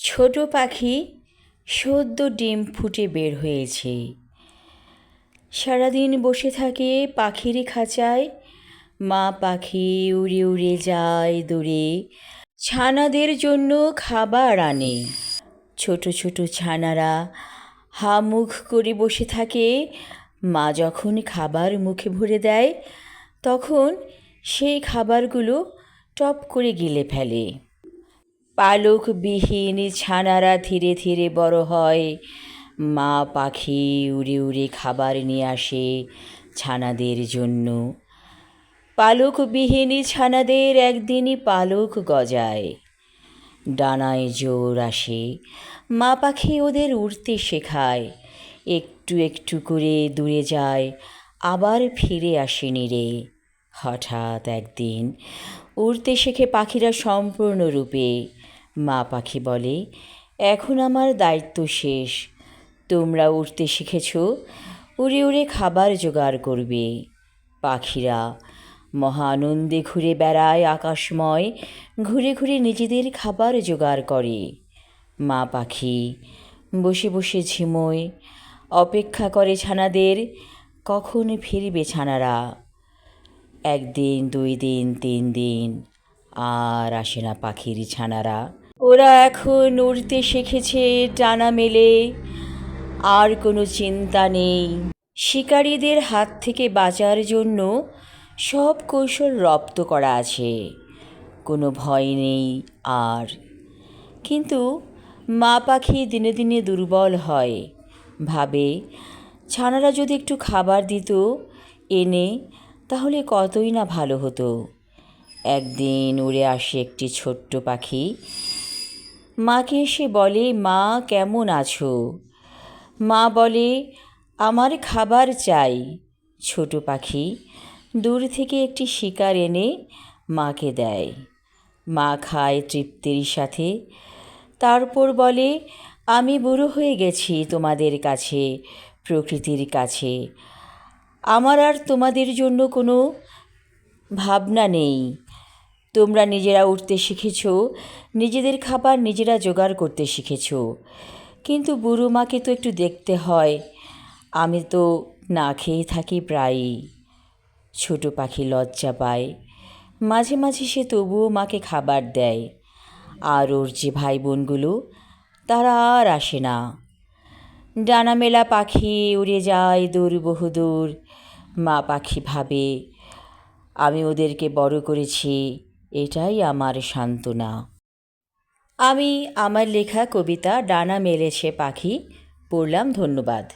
ছোট পাখি সদ্য ডিম ফুটে বের হয়েছে। সারাদিন বসে থাকে পাখির খাঁচায়। মা পাখি উড়ে উড়ে যায় দূরে, ছানাদের জন্য খাবার আনে। ছোট ছোট ছানারা হা মুখ করে বসে থাকে। মা যখন খাবার মুখে ভরে দেয়, তখন সেই খাবারগুলো টপ করে গিলে ফেলে। পালকবিহীন ছানারা ধীরে ধীরে বড় হয়। মা পাখি উড়ে উড়ে খাবার নিয়ে আসে ছানাদের জন্য। পালকবিহীন ছানাদের একদিনই পালক গজায়, ডানায় জোর আসে। মা পাখি ওদের উড়তে শেখায়। একটু একটু করে দূরে যায়, আবার ফিরে আসে নিরে। হঠাৎ একদিন উড়তে শেখে পাখিরা সম্পূর্ণরূপে। মা পাখি বলে, এখন আমার দায়িত্ব শেষ। তোমরা উড়তে শিখেছ, উড়ে উড়ে খাবার জোগাড় করবে। পাখিরা মহা আনন্দে ঘুরে বেড়ায় আকাশময়, ঘুরে ঘুরে নিজেদের খাবার জোগাড় করে। মা পাখি বসে বসে ঝিমোয়, অপেক্ষা করে ছানাদের, কখন ফিরবে ছানারা। একদিন, 2 দিন, 3 দিন, আর আসে না পাখির ছানারা। ওরা এখন উড়তে শিখেছে ডানা মেলে, আর কোনো চিন্তা নেই। শিকারীদের হাত থেকে বাঁচার জন্য সব কৌশল রপ্ত করা আছে, কোনো ভয় নেই আর। কিন্তু মা পাখি দিনে দিনে দুর্বল হয়। ভাবে, ছানারা যদি একটু খাবার দিত এনে, তাহলে কতই না ভালো হতো। একদিন উড়ে আসে একটি ছোট্ট পাখি। মাকে এসে বলে, মা কেমন আছো? মা বলে, আমার খাবার চাই। ছোট পাখি দূর থেকে একটি শিকার এনে মাকে দেয়। মা খায় তৃপ্তির সাথে। তারপর বলে, আমি বুড়ো হয়ে গেছি তোমাদের কাছে, প্রকৃতির কাছে। আমার আর তোমাদের জন্য কোনো ভাবনা নেই। তোমরা নিজেরা উঠতে শিখেছ, নিজেদের খাবার নিজেরা জোগাড় করতে শিখেছ। কিন্তু বুড়ো মাকে তো একটু দেখতে হয়, আমি তো না খেয়ে থাকি প্রায়ই। ছোট পাখি লজ্জা পায়। মাঝে মাঝে সে তবুও মাকে খাবার দেয়। আর ওর যে ভাই বোনগুলো, তারা আর আসে না। ডানা মেলা পাখি উড়ে যায় দূর বহুদূর। মা পাখি ভাবে, আমি ওদেরকে বড় করেছি, এটাই আমার সান্ত্বনা। আমি আমার লেখা কবিতা ডানা মেলেছে পাখি পড়লাম। ধন্যবাদ।